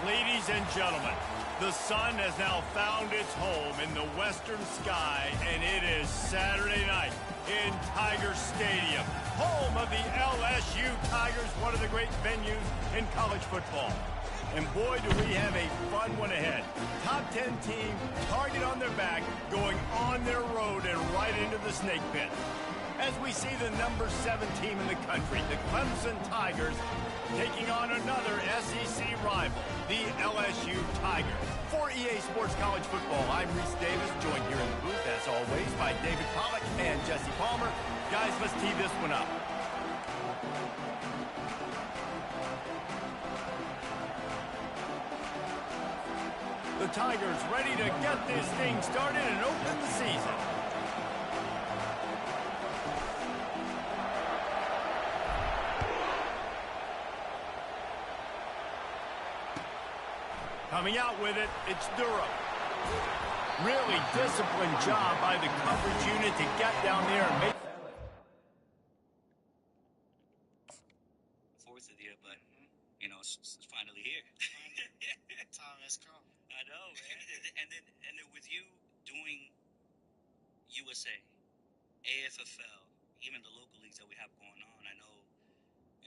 Ladies and gentlemen, the sun has now found its home in the western sky, and it is Saturday night in Tiger Stadium, home of the LSU Tigers, one of the great venues in college football. And boy, do we have a fun one ahead. Top 10 team, target on their back, going on their road and right into the snake pit. As we see the number 7 team in the country, the Clemson Tigers, taking on another SEC rival, the LSU Tigers. For EA Sports College Football, I'm Reese Davis, joined here in the booth, as always, by David Pollack and Jesse Palmer. Guys, let's tee this one up. The Tigers ready to get this thing started and open the season. Coming out with it, it's Durham. Really disciplined job by the coverage unit to get down there and make... Fourth of the year, but, you know, it's finally here. Time has come. I know, man. And then with you doing USA, AFFL, even the local leagues that we have going on, I know,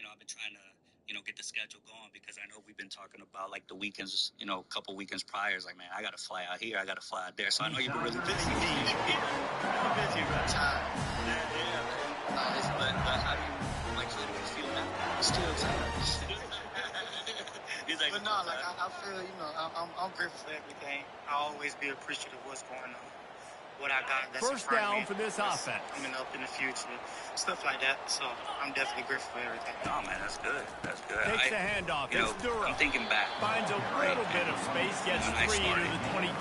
I've been trying to, get the schedule going because I know we've been talking about, like, the weekends, a couple weekends prior. It's like, man, I got to fly out here. I got to fly out there. So I know you've been really busy. You're busy, right? Tired. Yeah, man. But how do you feel now? Still tired. He's like, but no, like, I feel, I'm grateful for everything. I'll always be appreciative of what's going on. What I got that's first down for this offense. Coming up in the future, stuff like that. So I'm definitely grateful for everything. No, man, that's good. That's good. Takes the handoff. It's Durham. I'm thinking back. Finds a little bit of space, gets 3 to the 22.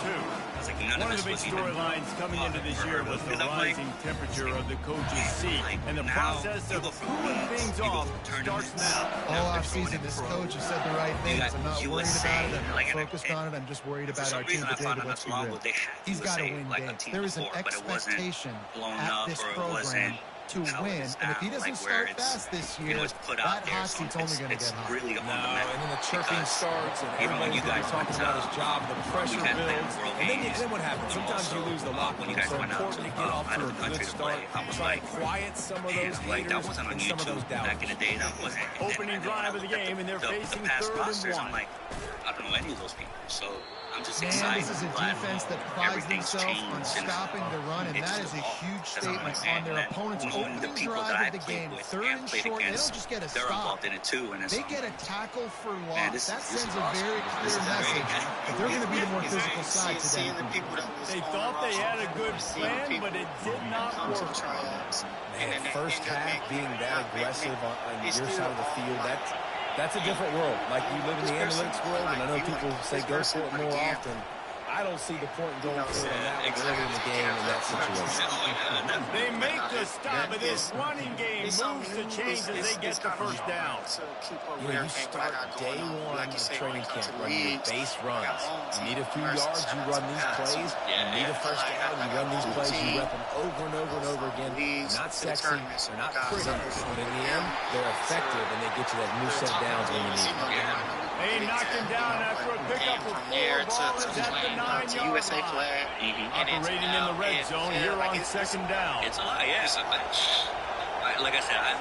One of the big storylines coming into this year was the rising temperature of the coach's seat. And the process of cooling things off starts now. All offseason, this coach has said the right things. I'm not worried about it. I'm not focused on it. I'm just worried about our team today to what's real. He's got to win games. There is an expectation at this program to win, and if he doesn't start fast this year, that hot seat's only going to get hot. And then the chirping starts, and everyone's going to be talking about his job, the pressure builds, and then what happens? Sometimes you lose the locker room, so important to get off to a good start, try to quiet some of those haters and some of those doubters. Back in the day, that wasn't. Opening drive of the game, and they're facing third and 1. I'm like, I don't know any of those people, so I'm just Man, excited. this is a defense that prides themselves on stopping the run, and that is a huge statement on their opponent's opening drive of the game. Third and short, they don't just get a stop. They get a tackle for loss. That sends a very clear message that they're going to be the more physical side today. They thought they had a good plan, but it did not work. Man, first half being that aggressive on your side of the field, that's a different world. Like, you live in the analytics world, and I know people say go for it more often. I don't see the point in going for it on that early in the game in that situation. They make the stop, but this running game moves to change as they get the first down. You start day one of training camp running your base runs. You need a few yards, you run these plays. You need a first down, you run these plays. You rep them over and over and over again. Not sexy, they're not pretty, but in the end, they're effective, and they get you that new set of downs when you need them. They knocked him down after a pickup of 4 balls at the 9-yard USA line. flag. Operating in the red zone here on second down. It's a lot, yeah. Like I said, I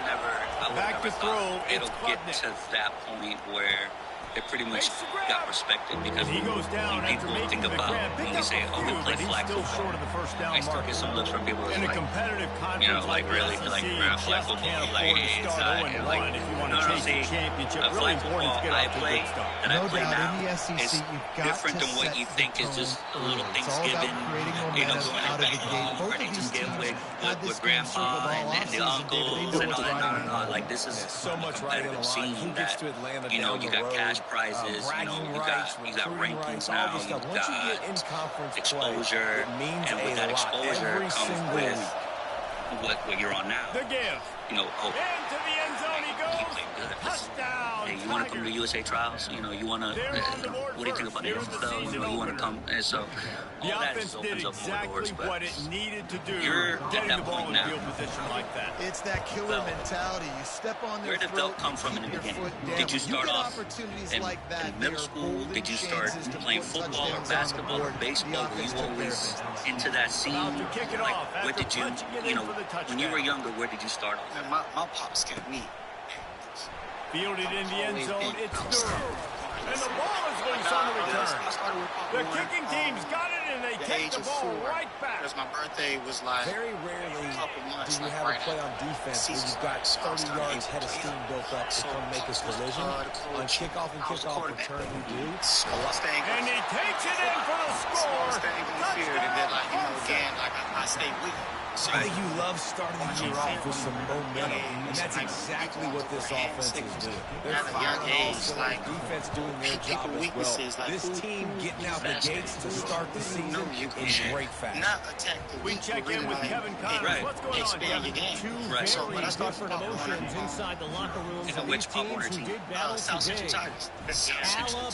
Back to throw, it'll get to that point where they pretty much got respected because he goes down when people think about when we say, oh, we play flag football, short of the first down I still mark. get some looks from people In a like, competitive conference like really, like flag football, like it's like, if you want to chase the championship, really flag important to football get I off to a play good start. that I No play doubt, now in the SEC, is you've got different to than what set you the think is tone just a little early. It's all about Thanksgiving, creating momentum out of the gate. Both of these teams had this game circled all and the offseason, uncles David. They know and what's all that. riding on. Like this is So much riding on the line. Who gets to Atlanta down you the got road? cash prizes, Bragging you rights, got recruiting rankings rights, all now, this stuff. you've Once you get in got conference exposure, play, it means and with a that lot exposure every comes single with week. what you're on now. The give. you know, oh, into the end zone he he goes. played good. Touchdown. Hey, you want to come to USA trials? You know, you want to, what do you think about the NFL? You know, you want to come, and so The all that offense just did opens up more exactly doors, but what it needed to do. you're at Getting that the ball point in now. field position like that. It's that killer mentality. You step on their Where did throat, Felt come from in the keep your beginning? foot down. Did you When start get off opportunities in, like that, in middle school? Did you start playing football or basketball or baseball? Were you always into that scene? About to kick it Like, off where after did you, punching it you in know, for the when you were touchdown. younger, where did you start off? Man, my pops got me. Fielded in the end zone, it's Durham. And the ball is loose on the return. The kicking team's got it, and they take the ball right back. Because my birthday was like Very rarely a couple months, do you like have right a play on after defense where season you've got starts. 30 yards head of steam built up to come make a collision. On kickoff and kickoff return, you do. And he takes it in for the score. I stay with you. I think you love starting the year off with some momentum, and that's exactly what this offense is doing. They're At a young firing age, off, so like, the defense doing their job as well. This team getting out the gates to start the season in great fashion. Not attack the We weak, check but in with really, Kevin like, Connors. Right. What's going on, expand Kevin? your game. Two Right. So very when I start different football, emotions inside the locker rooms And of which these Pop teams Warner who team? did battle South Central today. Tigers.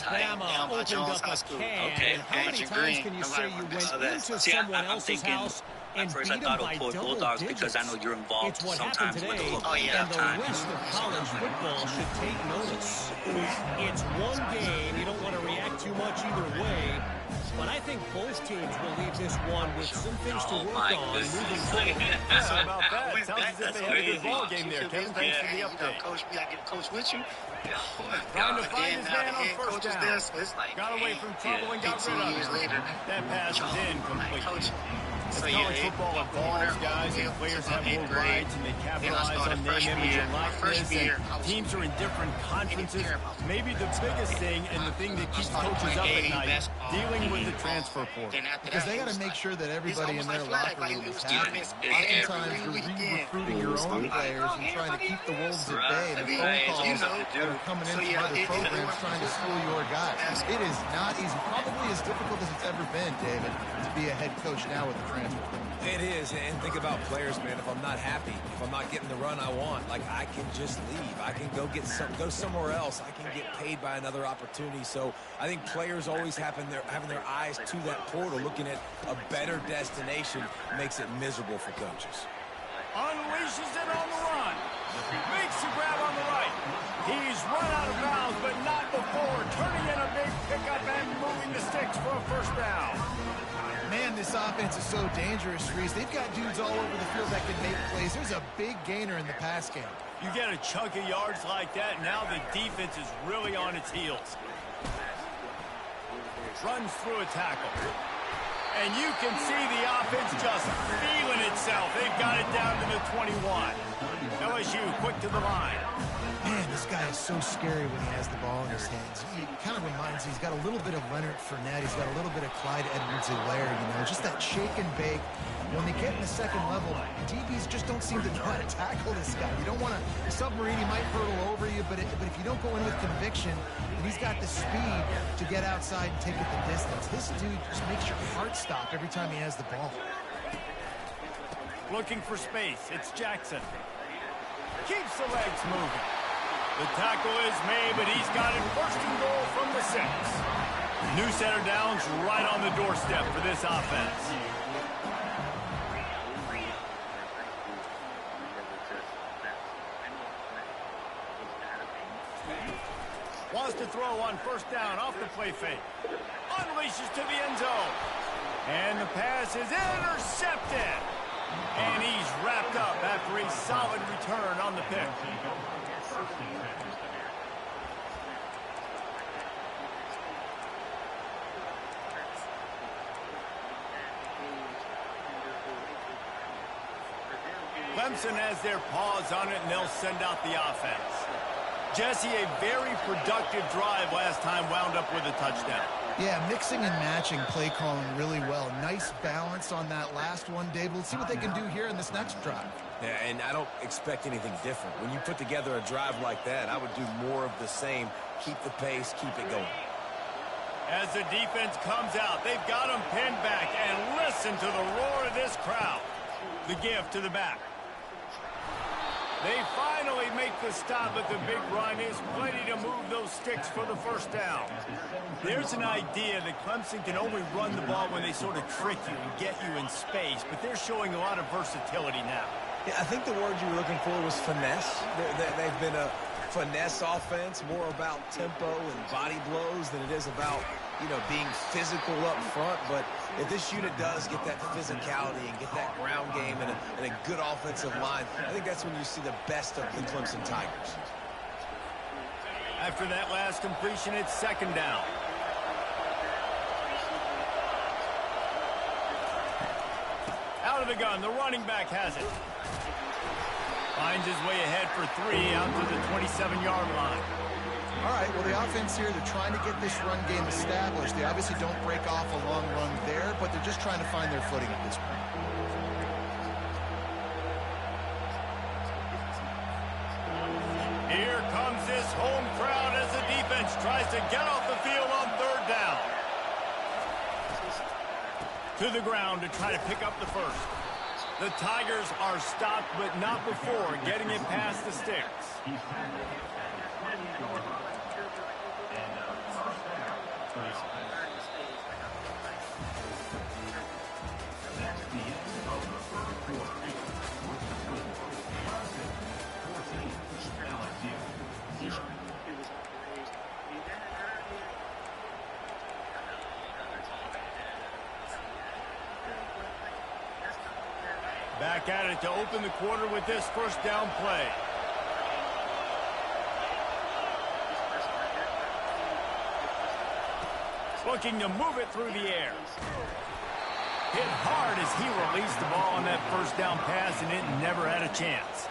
Alabama Down by opened Jones up High a School. can. Okay. And how many Agent times Green. can you I'm say like, you that's went all that. into See, someone I'm else's thinking, house and at first beat I them thought by it was double Bulldogs digits? because I know you're involved It's what sometimes happened with the today, local and the halftime. rest of college football should take notice. It's one game. You don't want to react too much either way. But I think both teams will leave this one with some things to work my on goodness. moving forward. How about that? Sounds as if That's they had a good crazy. ball game there. Kevin, thanks for the update. Coach, we gotta get a coach with you. Trying to find his man on first down. There, so it's like, Got away from trouble and got rid 15 of years it. later. That pass is incomplete. Coach. As So, college yeah, football evolves, guys, and players have more rights and they capitalize on name, image, and likeness, and teams are in different conferences. Maybe the biggest thing and the thing that keeps coaches up at night, dealing with the transfer portal. Because they got to make sure that everybody in their locker room is happy. Oftentimes, you're re-recruiting your own players and trying to keep the wolves at bay. The phone calls that are coming in from other programs trying to school your guys. It is not easy. Probably as difficult as it's ever been, David, to be a head coach now with the transfer portal. It is, and think about players, man. If I'm not happy, if I'm not getting the run I want, like, I can just leave. I can go somewhere else. I can get paid by another opportunity. So I think players always having their eyes to that portal, looking at a better destination, makes it miserable for coaches. Unleashes it on the run. Makes the grab on the right. He's run out of bounds, but not before turning in a big pickup and moving the sticks for a first down. Man, this offense is so dangerous, Reese. They've got dudes all over the field that can make plays. There's a big gainer in the pass game. You get a chunk of yards like that, now the defense is really on its heels. Runs through a tackle. And you can see the offense just feeling itself. They've got it down to the 21. LSU quick to the line. Man, this guy is so scary when he has the ball in his hands. He kind of reminds me, he's got a little bit of Leonard Fournette. He's got a little bit of Clyde Edwards-Helaire, you know, just that shake and bake. When they get in the second level, DBs just don't seem to know how to tackle this guy. You don't want to submarine, he might hurtle over you, but if you don't go in with conviction, and he's got the speed to get outside and take it the distance. This dude just makes your heart stop every time he has the ball. Looking for space. It's Jackson. Keeps the legs moving. The tackle is made, but he's got it first and goal from the 6. New center downs right on the doorstep for this offense. Wants to throw on first down off the play fake. Unleashes to the end zone. And the pass is intercepted. And he's wrapped up after a solid return on the pick. Clemson has their paws on it, and they'll send out the offense. Jesse, a very productive drive last time, wound up with a touchdown. Yeah, mixing and matching play calling really well. Nice balance on that last one, Dave. We'll see what they can do here in this next drive. Yeah, and I don't expect anything different. When you put together a drive like that, I would do more of the same. Keep the pace, keep it going. As the defense comes out, they've got them pinned back, and listen to the roar of this crowd. The give to the back. They finally make the stop, but the big run is plenty to move those sticks for the first down. There's an idea that Clemson can only run the ball when they sort of trick you and get you in space, but they're showing a lot of versatility now. Yeah, I think the word you were looking for was finesse. They've been a finesse offense, more about tempo and body blows than it is about, being physical up front. But if this unit does get that physicality and get that ground game and a good offensive line, I think that's when you see the best of the Clemson Tigers. After that last completion, it's second down. Out of the gun, the running back has it. Finds his way ahead for 3 out to the 27-yard line. All right, well, the offense here, they're trying to get this run game established. They obviously don't break off a long run there, but they're just trying to find their footing at this point. Here comes this home crowd as the defense tries to get off the field on third down. To the ground to try to pick up the first. The Tigers are stopped, but not before getting it past the sticks. Back at it to open the quarter with this first down play. Looking to move it through the air. Hit hard as he released the ball on that first down pass, and it never had a chance.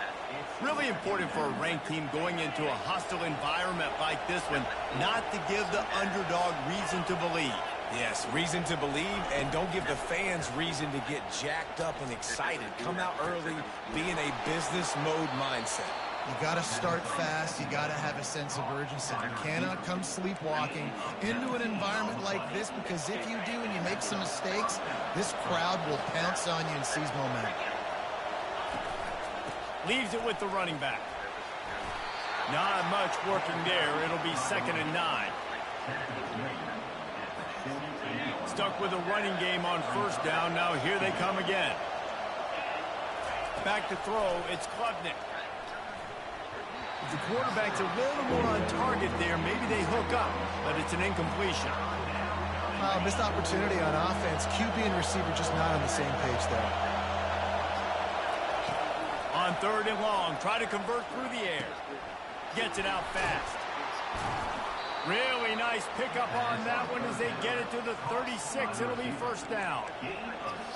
Really important for a ranked team going into a hostile environment like this one, not to give the underdog reason to believe. Yes, reason to believe, and don't give the fans reason to get jacked up and excited. Come out early, be in a business mode mindset. You got to start fast. You got to have a sense of urgency. You cannot come sleepwalking into an environment like this, because if you do and you make some mistakes, this crowd will pounce on you and seize momentum. Leaves it with the running back. Not much working there. It'll be 2nd and 9. Stuck with a running game on first down. Now here they come again. Back to throw. It's Klubnik. If the quarterback's a little more on target there, maybe they hook up, but it's an incompletion. Missed opportunity on offense. QB and receiver just not on the same page there. On 3rd and long, try to convert through the air. Gets it out fast. Really nice pickup on that one as they get it to the 36. It'll be first down.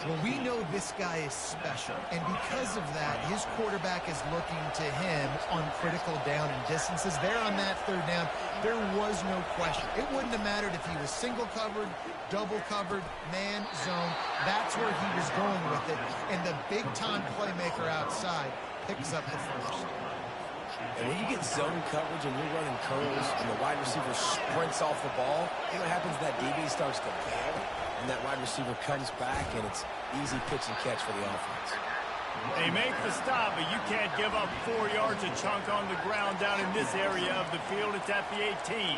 Well, we know this guy is special, and because of that, his quarterback is looking to him on critical down and distances. There on that 3rd down, there was no question. It wouldn't have mattered if he was single covered, double covered, man, zone. That's where he was going with it, and the big-time playmaker outside picks up the first. And when you get zone coverage and you're running curls and the wide receiver sprints off the ball, you know what happens? That DB starts to bail, and that wide receiver comes back, and it's easy pitch and catch for the offense. They make the stop, but you can't give up 4 yards a chunk on the ground down in this area of the field. It's at the 18.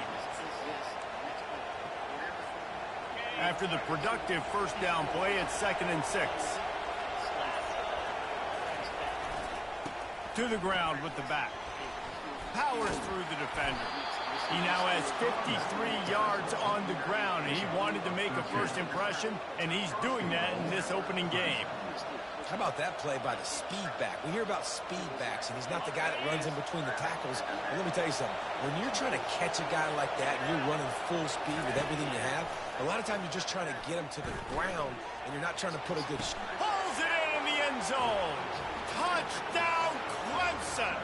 After the productive first down play, it's 2nd and 6. To the ground with the back. Powers through the defender. He now has 53 yards on the ground, and he wanted to make a first impression, and he's doing that in this opening game. How about that play by the speed back? We hear about speed backs, and he's not the guy that runs in between the tackles. But let me tell you something. When you're trying to catch a guy like that and you're running full speed with everything you have, a lot of times you're just trying to get him to the ground, and you're not trying to put a good shot. Pulls it in the end zone. Touchdown, Clemson.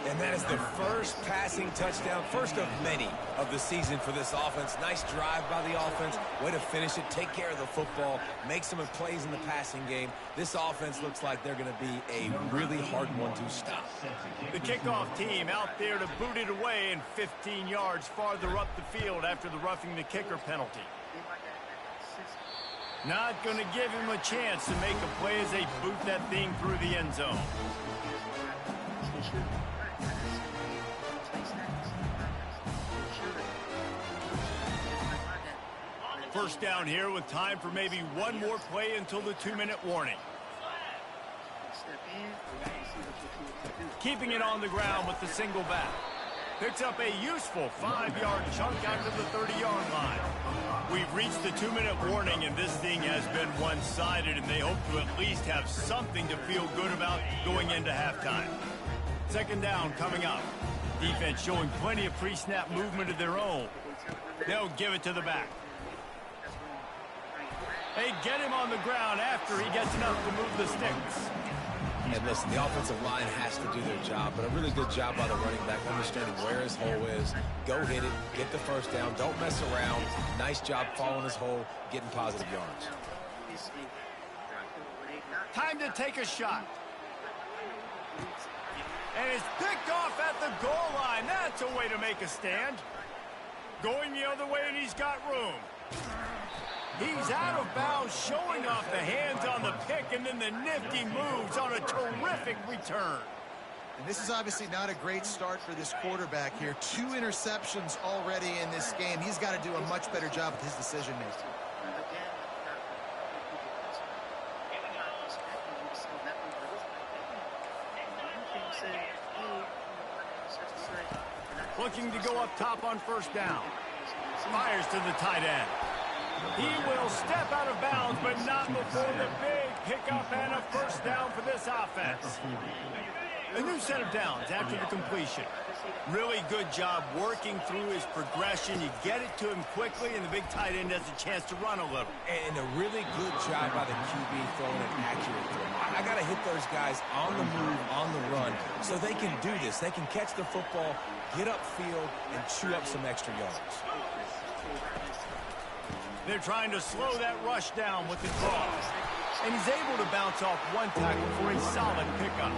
And that is the first passing touchdown, first of many of the season for this offense. Nice drive by the offense. Way to finish it, take care of the football, make some plays in the passing game. This offense looks like they're going to be a really hard one to stop. The kickoff team out there to boot it away, and 15 yards farther up the field after the roughing the kicker penalty. Not going to give him a chance to make a play as they boot that thing through the end zone. First down here with time for maybe one more play until the 2-minute warning. Keeping it on the ground with the single back. Picks up a useful 5-yard chunk out to the 30-yard line. We've reached the 2-minute warning, and this thing has been one-sided, and they hope to at least have something to feel good about going into halftime. Second down coming up. Defense showing plenty of pre-snap movement of their own. They'll give it to the back. They get him on the ground after he gets enough to move the sticks. And listen, the offensive line has to do their job, but a really good job by the running back understanding where his hole is. Go hit it, get the first down, don't mess around. Nice job following his hole, getting positive yards. Time to take a shot. And it's picked off at the goal line. That's a way to make a stand. Going the other way, and he's got room. He's out of bounds, showing off the hands on the pick, and then the nifty moves on a terrific return. And this is obviously not a great start for this quarterback here. 2 interceptions already in this game. He's got to do a much better job with his decision-making. Looking to go up top on first down. Fires to the tight end. He will step out of bounds, but not before the big pickup and a first down for this offense. A new set of downs after the completion. Really good job working through his progression. You get it to him quickly, and the big tight end has a chance to run a little. And a really good job by the QB throwing an accurate throw. I got to hit those guys on the move, on the run, so they can do this. They can catch the football, get upfield, and chew up some extra yards. They're trying to slow that rush down with the draw. And he's able to bounce off one tackle for a solid pickup.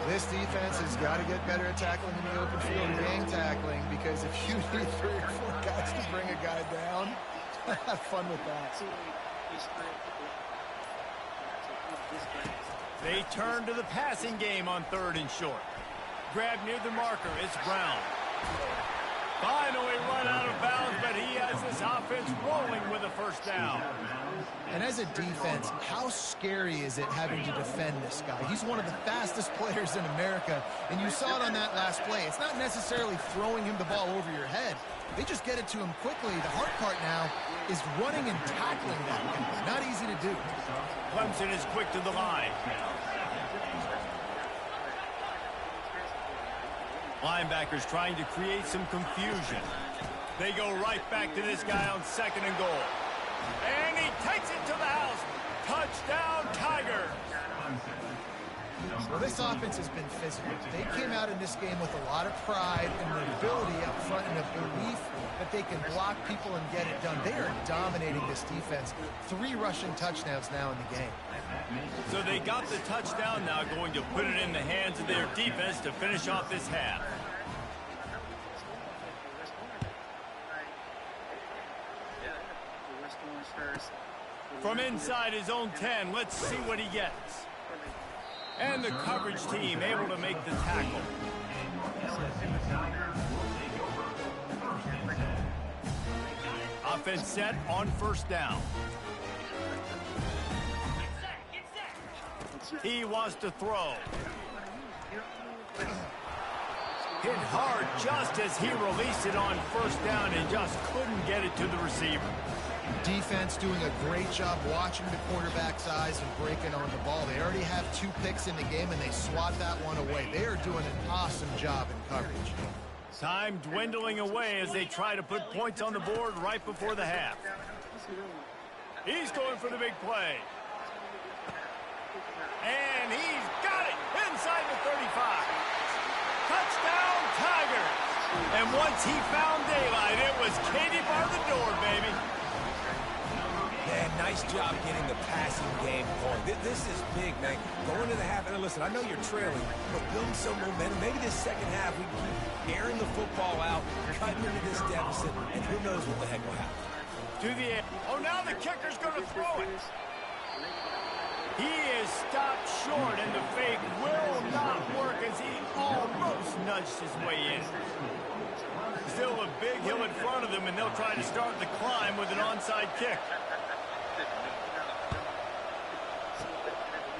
This defense has got to get better at tackling in the open field and game tackling, because if you need 3 or 4 guys to bring a guy down, have fun with that. They turn to the passing game on 3rd and short. Grab near the marker. It's Brown. Finally run out of bounds, but he has this offense rolling with a first down. And as a defense, how scary is it having to defend this guy? He's one of the fastest players in America, and you saw it on that last play. It's not necessarily throwing him the ball over your head. They just get it to him quickly. The hard part now is running and tackling that guy. Not easy to do. Clemson is quick to the line. Linebackers trying to create some confusion. They go right back to this guy on 2nd and goal. And he takes it to the house. Touchdown, Tiger. Well, this offense has been physical. They came out in this game with a lot of pride and the ability up front and a belief that they can block people and get it done. They are dominating this defense. 3 rushing touchdowns now in the game. So they got the touchdown, now going to put it in the hands of their defense to finish off this half. From inside his own 10, let's see what he gets. And the coverage team able to make the tackle. Offense set on first down. He wants to throw. Hit hard just as he released it on first down and just couldn't get it to the receiver. Defense doing a great job watching the quarterback's eyes and breaking on the ball. They already have 2 picks in the game, and they swat that one away. They are doing an awesome job in coverage. Time dwindling away as they try to put points on the board right before the half. He's going for the big play. And he's got it inside the 35. Touchdown, Tiger. And once he found daylight, it was Katie bar the door, baby. Man, nice job getting the passing game going. This is big, man. Going to the half, and listen, I know you're trailing, but building some momentum. Maybe this second half we can keep airing the football out, cutting into this deficit, and who knows what the heck will happen. To the end. Oh, now the kicker's going to throw it. He is stopped short, and the fake will not work as he almost nudged his way in. Still a big hill in front of them, and they'll try to start the climb with an onside kick.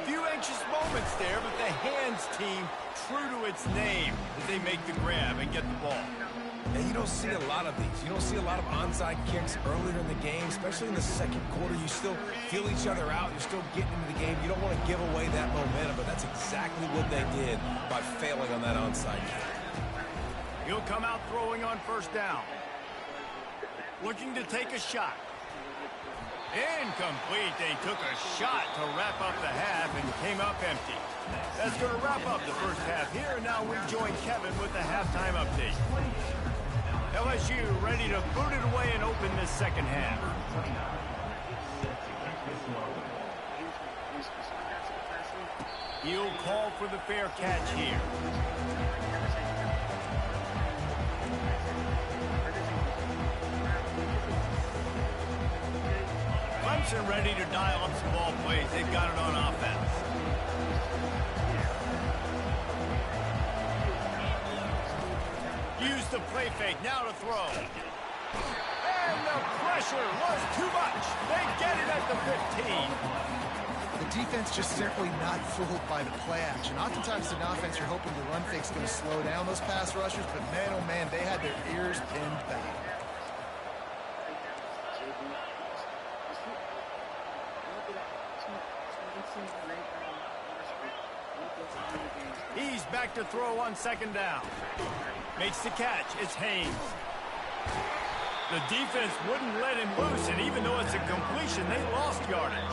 Few anxious moments there, but the hands team true to its name as they make the grab and get the ball. And you don't see a lot of these. You don't see a lot of onside kicks earlier in the game, especially in the second quarter. You still feel each other out. You're still getting into the game. You don't want to give away that momentum, but that's exactly what they did by failing on that onside kick. He'll come out throwing on first down. Looking to take a shot. Incomplete. They took a shot to wrap up the half and came up empty. That's going to wrap up the first half here. And now we join Kevin with the halftime update. LSU ready to boot it away and open this second half. He'll call for the fair catch here. Clemson ready to dial up some ball plays. They've got it on offense. Use the play fake, now to throw. And the pressure was too much. They get it at the 15. The defense just simply not fooled by the play action. Oftentimes in offense, you're hoping the run fake's going to slow down those pass rushers, but man, oh man, they had their ears pinned back. He's back to throw on second down. Makes the catch. It's Haynes. The defense wouldn't let him loose, and even though it's a completion, they lost yardage.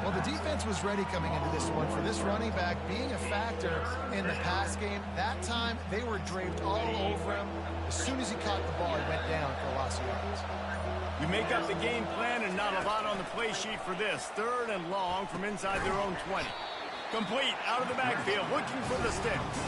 Well, the defense was ready coming into this one for this running back being a factor in the pass game. That time, they were draped all over him. As soon as he caught the ball, he went down for a loss of yards. You make up the game plan and not a lot on the play sheet for this. Third and long from inside their own 20. Complete out of the backfield, looking for the sticks.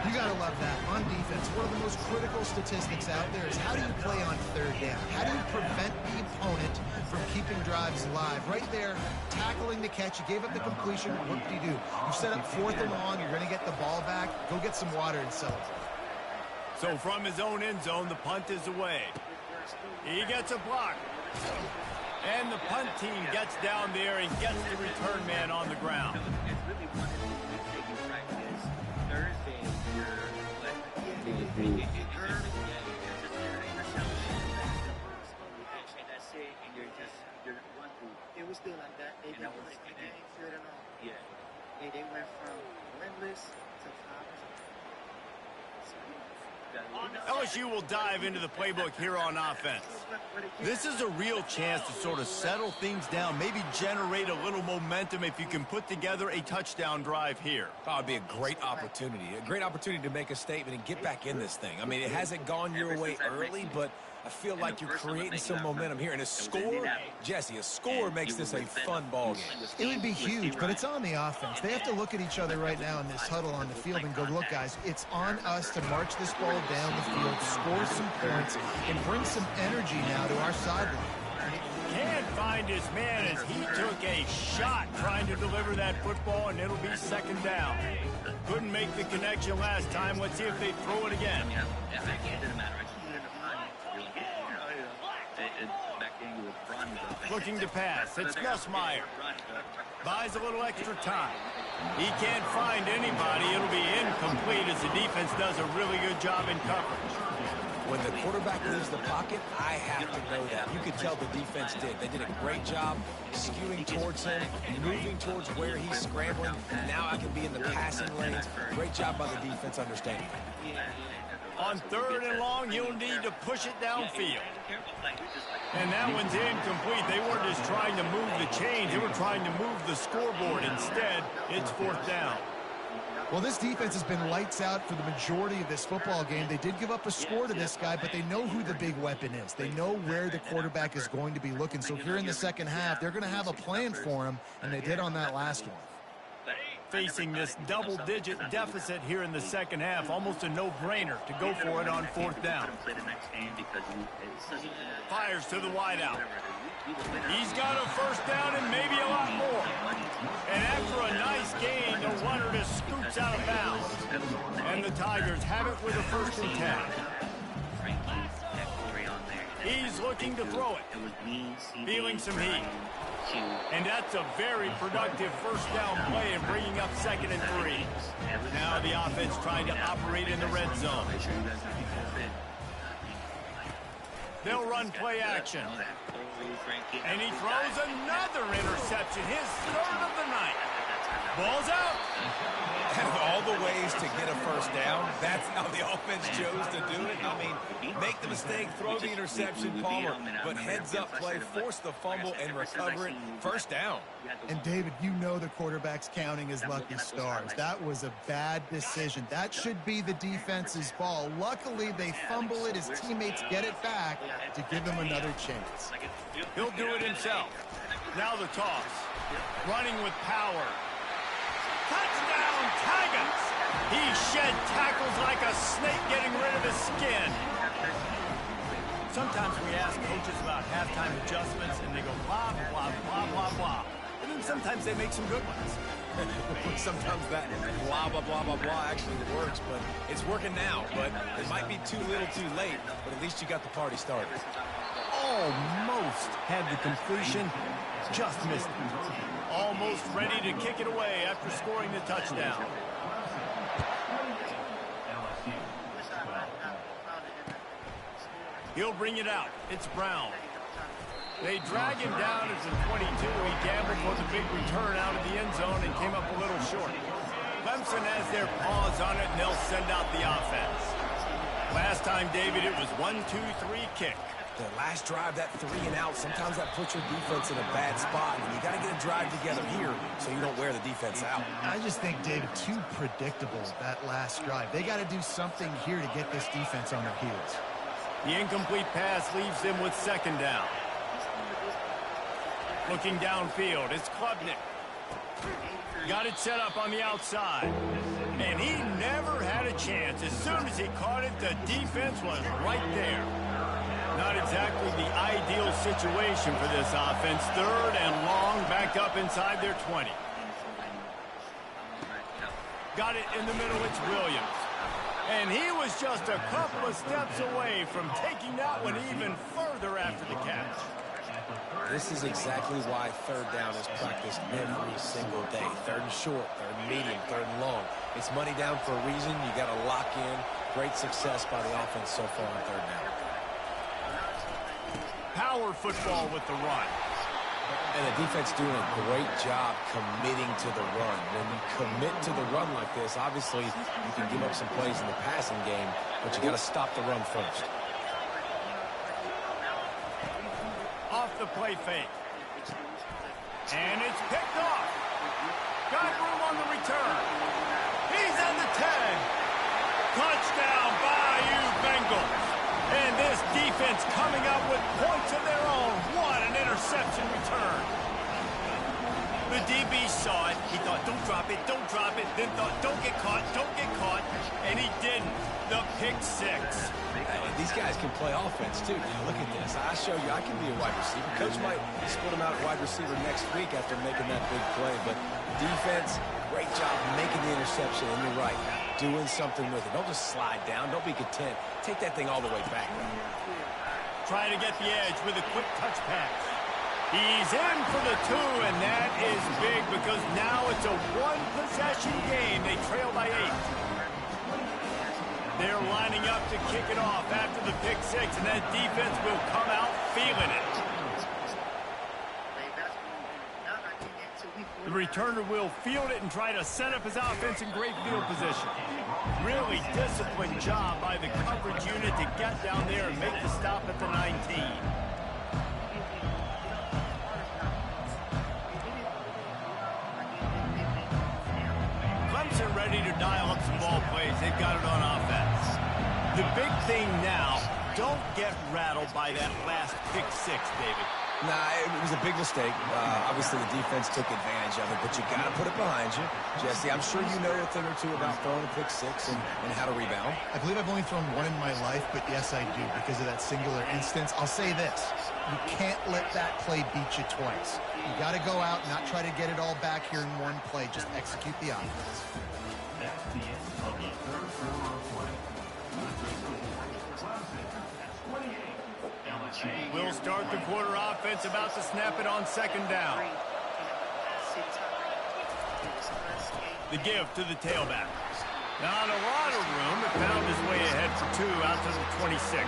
You got to love that. On defense, one of the most critical statistics out there is how do you play on third down? How do you prevent the opponent from keeping drives alive? Right there, tackling the catch. You gave up the completion. What do? You set up fourth and long. You're going to get the ball back. Go get some water and celebrate. So from his own end zone, the punt is away. He gets a block. And the punt team gets down there and gets the return man on the ground. It was still like that. They didn't like the game good at all. Yeah. They went from winless to 5. LSU will dive into the playbook here on offense. This is a real chance to sort of settle things down, maybe generate a little momentum if you can put together a touchdown drive here. Oh, it'd be a great opportunity to make a statement and get back in this thing. I mean, it hasn't gone your way early, but I feel like you're creating some momentum here. And a score, Jesse, a score makes this a fun ball game. It would be huge, but it's on the offense. They have to look at each other right now in this huddle on the field and go, look, guys, it's on us to march this ball down the field, score some points, and bring some energy now to our sideline. Can't find his man as he took a shot trying to deliver that football, and it'll be second down. Couldn't make the connection last time. Let's see if they throw it again. Looking to pass. It's Nussmeier. Buys a little extra time. He can't find anybody. It'll be incomplete as the defense does a really good job in coverage. When the quarterback leaves the pocket, I have to know that. You could tell the defense did. They did a great job skewing towards him, moving towards where he's scrambling. Now I can be in the passing lanes. Great job by the defense understanding that. On third and long, you'll need to push it downfield. And that one's incomplete. They weren't just trying to move the chains. They were trying to move the scoreboard. Instead, it's fourth down. Well, this defense has been lights out for the majority of this football game. They did give up a score to this guy, but they know who the big weapon is. They know where the quarterback is going to be looking. So here in the second half, they're going to have a plan for him, and they did on that last one. facing this double-digit deficit here in the second half. Almost a no-brainer to go for it on fourth down. Fires to the wideout. He's got a first down and maybe a lot more. And after a nice gain, the runner just scoops out of bounds. And the Tigers have it with a 1st and 10. He's looking to throw it. Feeling some heat. And that's a very productive first down play and bringing up 2nd and 3. Now the offense trying to operate in the red zone. They'll run play action. And he throws another interception, his 3rd of the night. Ball's out. Out of all the ways to get a first down, that's how the offense chose to do it. I mean, make the mistake, throw the interception, Palmer, but heads-up play, force the fumble, and recover it. First down. And, David, you know the quarterback's counting his lucky stars. That was a bad decision. That should be the defense's ball. Luckily, they fumble it. His teammates get it back to give him another chance. He'll do it himself. Now the toss. Running with power. Touchdown, Tigers! He shed tackles like a snake getting rid of his skin. Sometimes we ask coaches about halftime adjustments, and they go blah, blah, blah, blah, blah. And then sometimes they make some good ones. Sometimes that blah, blah, blah, blah, blah actually works, but it's working now. But it might be too little too late, but at least you got the party started. Almost had the completion, just missed it. Almost ready to kick it away after scoring the touchdown. He'll bring it out. It's Brown. They drag him down at the 22. He gambled for the big return out of the end zone and came up a little short. Clemson has their paws on it, and they'll send out the offense. Last time, David, it was 1-2-3 kick. The last drive, that 3 and out, sometimes that puts your defense in a bad spot, and you got to get a drive together here so you don't wear the defense out. I just think, David, too predictable, that last drive. They got to do something here to get this defense on their heels. The incomplete pass leaves them with 2nd down. Looking downfield, it's Klubnik. Got it set up on the outside. And he never had a chance. As soon as he caught it, the defense was right there. Not exactly the ideal situation for this offense. 3rd and long, back up inside their 20. Got it in the middle, it's Williams. And he was just a couple of steps away from taking that one even further after the catch. This is exactly why 3rd down is practiced every single day. 3rd and short, 3rd and medium, 3rd and long. It's money down for a reason. You got to lock in. Great success by the offense so far on 3rd down. Power football with the run. And the defense doing a great job committing to the run. When you commit to the run like this, obviously you can give up some plays in the passing game, but you got to stop the run first. Off the play fake. And it's picked off. Got room on the return. He's at the 10. Touchdown, Bayou Bengals. And this defense coming up with points of their own. What an interception return. The DB saw it. He thought, don't drop it, don't drop it. Then thought, don't get caught, don't get caught. And he didn't. The pick 6. These guys can play offense, too. Now, look at this. I show you I can be a wide receiver. Coach might split him out at wide receiver next week after making that big play. But defense, great job making the interception. And you're right, doing something with it. Don't just slide down. Don't be content. Take that thing all the way back. Trying to get the edge with a quick touch pass. He's in for the 2, and that is big because now it's a one-possession game. They trail by 8. They're lining up to kick it off after the pick 6, and that defense will come out feeling it. The returner will field it and try to set up his offense in great field position. Really disciplined job by the coverage unit to get down there and make the stop at the 19. Clemson ready to dial up some ball plays. They've got it on offense. The big thing now, don't get rattled by that last pick 6, David. Nah, it was a big mistake. Obviously, the defense took advantage of it, but you got to put it behind you. Jesse, I'm sure you know a thing or two about throwing a pick six and how to rebound. I believe I've only thrown one in my life, but yes, I do because of that singular instance. I'll say this. You can't let that play beat you twice. You got to go out and not try to get it all back here in one play. Just execute the offense. That's the end of the third quarter of play. That's 28. LSU. We'll start the quarter offense, about to snap it on second down. The give to the tailback. Not a lot of room. It found his way ahead for two out to the 26.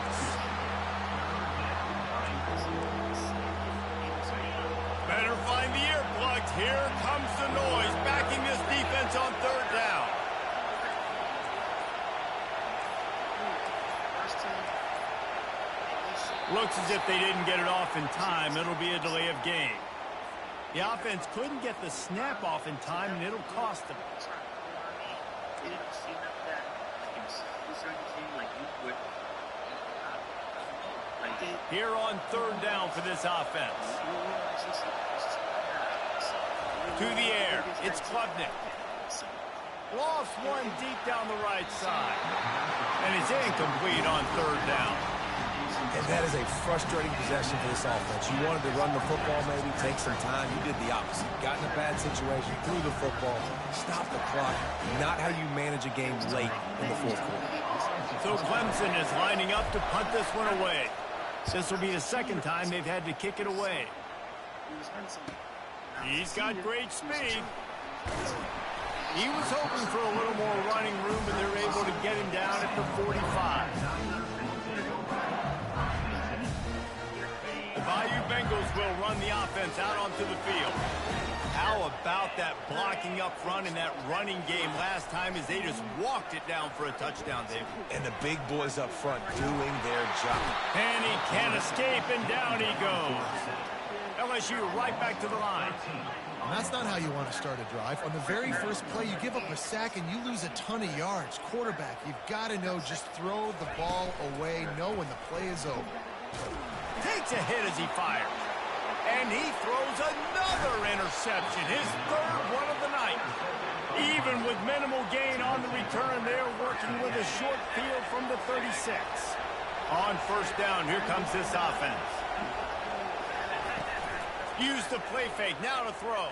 Better find the earplugs. Here comes the noise, backing this defense on third down. Looks as if they didn't get it off in time. It'll be a delay of game. The offense couldn't get the snap off in time, and it'll cost them. Here on third down for this offense. To the air. It's Klubnik. Lost one deep down the right side. And it's incomplete on third down. And that is a frustrating possession for this offense. You wanted to run the football, maybe take some time. You did the opposite. Got in a bad situation, threw the football, stopped the clock. Not how you manage a game late in the fourth quarter. So Clemson is lining up to punt this one away. This will be the second time they've had to kick it away. He's got great speed. He was hoping for a little more running room, but they're able to get him down at the 45. The Bayou Bengals will run the offense out onto the field. How about that blocking up front in that running game last time as they just walked it down for a touchdown, David? And the big boys up front doing their job. And he can't escape, and down he goes. LSU right back to the line. And that's not how you want to start a drive. On the very first play, you give up a sack and you lose a ton of yards. Quarterback, you've got to know, just throw the ball away, know when the play is over. Takes a hit as he fires. And he throws another interception, his third one of the night. Even with minimal gain on the return, they're working with a short field from the 36. On first down, here comes this offense. Use the play fake, now to throw.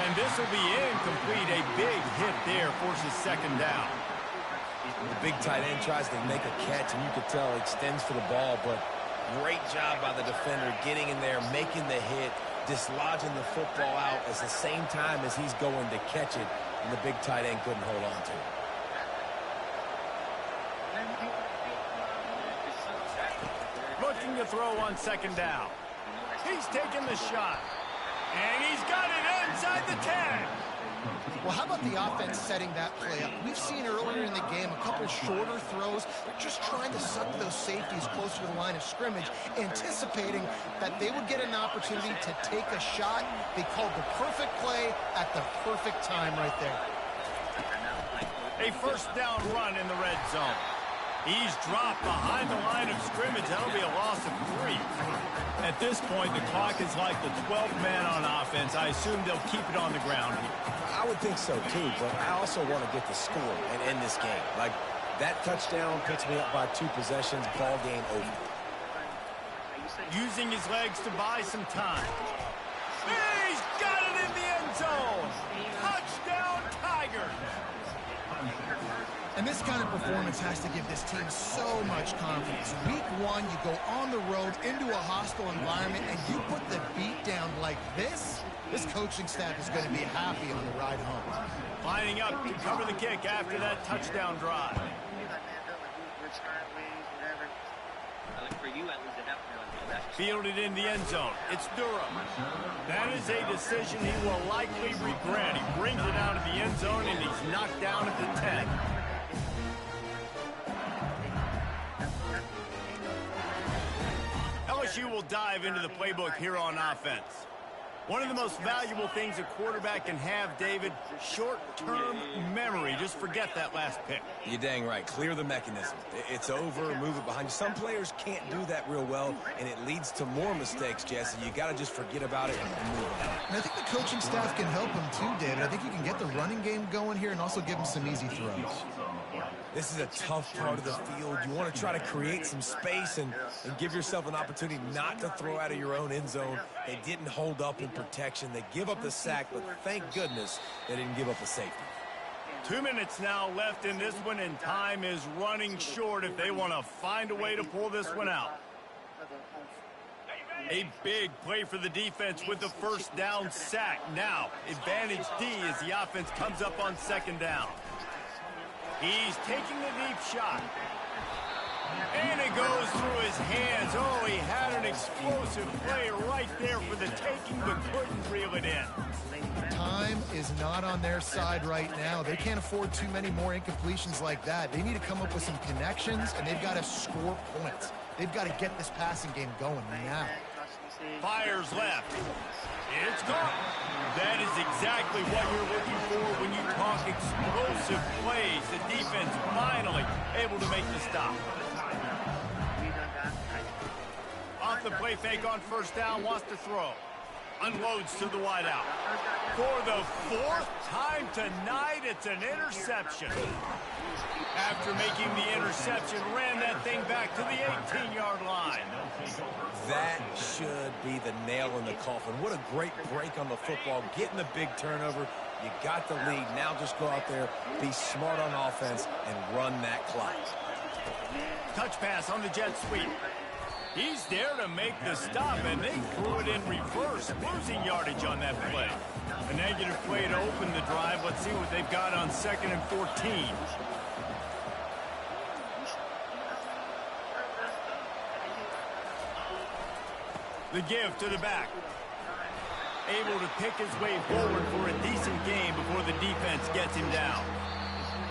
And this will be incomplete. A big hit there forces second down. The big tight end tries to make a catch, and you could tell he extends for the ball, but great job by the defender getting in there, making the hit, dislodging the football out at the same time as he's going to catch it, and the big tight end couldn't hold on to it. Looking to throw on second down. He's taking the shot. And he's got it inside the 10. Well, how about the offense setting that play up? We've seen earlier in the game a couple shorter throws. They're just trying to suck those safeties closer to the line of scrimmage, anticipating that they would get an opportunity to take a shot. They called the perfect play at the perfect time right there. A first down run in the red zone. He's dropped behind the line of scrimmage. That'll be a loss of 3. At this point, the clock is like the 12th man on offense. I assume they'll keep it on the ground here. I would think so, too, but I also want to get the score and end this game. Like, that touchdown puts me up by 2 possessions, ball game over. Using his legs to buy some time. He's got it in the end zone. Touchdown, Tigers. And this kind of performance has to give this team so much confidence. Week 1, you go on the road into a hostile environment, and you put the beat down like this. This coaching staff is going to be happy on the ride home. Lining up to cover the kick after that touchdown drive. Fielded in the end zone. It's Durham. That is a decision he will likely regret. He brings it out of the end zone, and he's knocked down at the 10. LSU will dive into the playbook here on offense. One of the most valuable things a quarterback can have, David, short-term memory. Just forget that last pick. You're dang right. Clear the mechanism. It's over, move it behind you. Some players can't do that real well, and it leads to more mistakes, Jesse. You got to just forget about it and move on. And I think the coaching staff can help him too, David. I think you can get the running game going here and also give him some easy throws. This is a tough part of the field. You want to try to create some space and give yourself an opportunity not to throw out of your own end zone. They didn't hold up in protection. They give up the sack, but thank goodness they didn't give up a safety. 2 minutes now left in this one, and time is running short if they want to find a way to pull this one out. A big play for the defense with the first down sack. Now, advantage D as the offense comes up on second down. He's taking a deep shot. And it goes through his hands. Oh, he had an explosive play right there for the taking, but couldn't reel it in. Time is not on their side right now. They can't afford too many more incompletions like that. They need to come up with some connections, and they've got to score points. They've got to get this passing game going now. Fires left. It's gone. That is exactly what you're looking for when you talk explosive plays. The defense finally able to make the stop. Off the play fake on first down, wants to throw. Unloads to the wideout. For the fourth time tonight, it's an interception. After making the interception, ran that thing back to the 18-yard line. That should be the nail in the coffin. What a great break on the football, getting the big turnover. You got the lead. Now just go out there, be smart on offense, and run that clock. Touch pass on the jet sweep. He's there to make the stop, and they threw it in reverse, losing yardage on that play. A negative play to open the drive. Let's see what they've got on 2nd and 14. The give to the back. Able to pick his way forward for a decent game before the defense gets him down.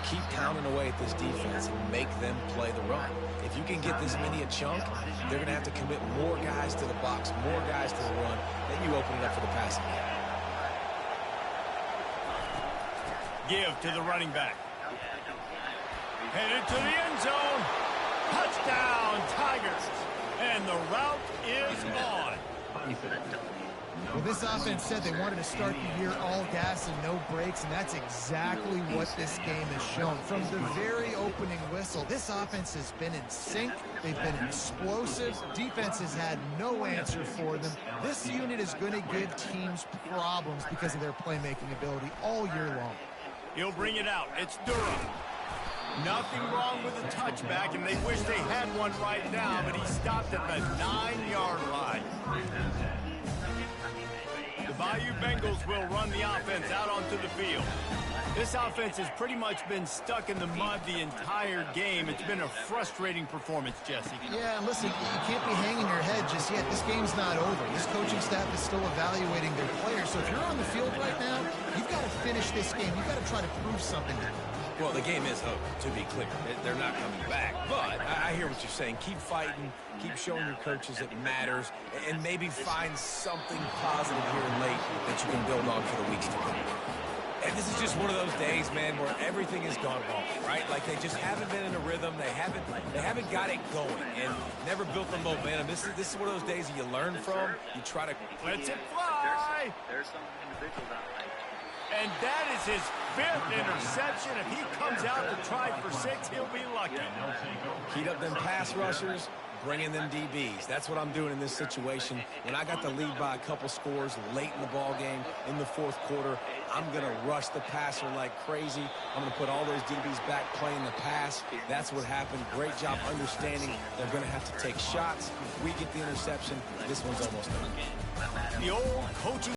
Keep pounding away at this defense and make them play the run. If you can get this many a chunk, they're going to have to commit more guys to the box, more guys to the run. Then you open it up for the passing game. Give to the running back. Headed to the end zone. Touchdown, Tigers. And the route is on. Well, this offense said they wanted to start the year all gas and no brakes, and that's exactly what this game has shown. From the very opening whistle, this offense has been in sync. They've been explosive. Defense has had no answer for them. This unit is going to give teams problems because of their playmaking ability all year long. He'll bring it out. It's Durham. Nothing wrong with the touchback, and they wish they had one right now, but he stopped at the 9-yard line. The Bayou Bengals will run the offense out onto the field. This offense has pretty much been stuck in the mud the entire game. It's been a frustrating performance, Jesse. Yeah, and listen, you can't be hanging your head just yet. This game's not over. This coaching staff is still evaluating their players. So if you're on the field right now, you've got to finish this game. You've got to try to prove something. Well, the game is over, to be clear. They're not coming back. But I hear what you're saying. Keep fighting. Keep showing your coaches it matters. And maybe find something positive here late that you can build on for the weeks to come. And this is just one of those days, man, where everything has gone wrong, right? Like they just haven't been in a rhythm. They haven't got it going and never built the momentum. This is one of those days that you learn from. You try to let it fly. There's some individuals out there. And that is his 5th interception. If he comes out to try for 6, he'll be lucky. Heat up them pass rushers, bring in them DBs. That's what I'm doing in this situation. When I got the lead by a couple scores late in the ball game in the 4th quarter, I'm going to rush the passer like crazy. I'm going to put all those DBs back playing the pass. That's what happened. Great job understanding they're going to have to take shots. If we get the interception, this one's almost done. The old coaching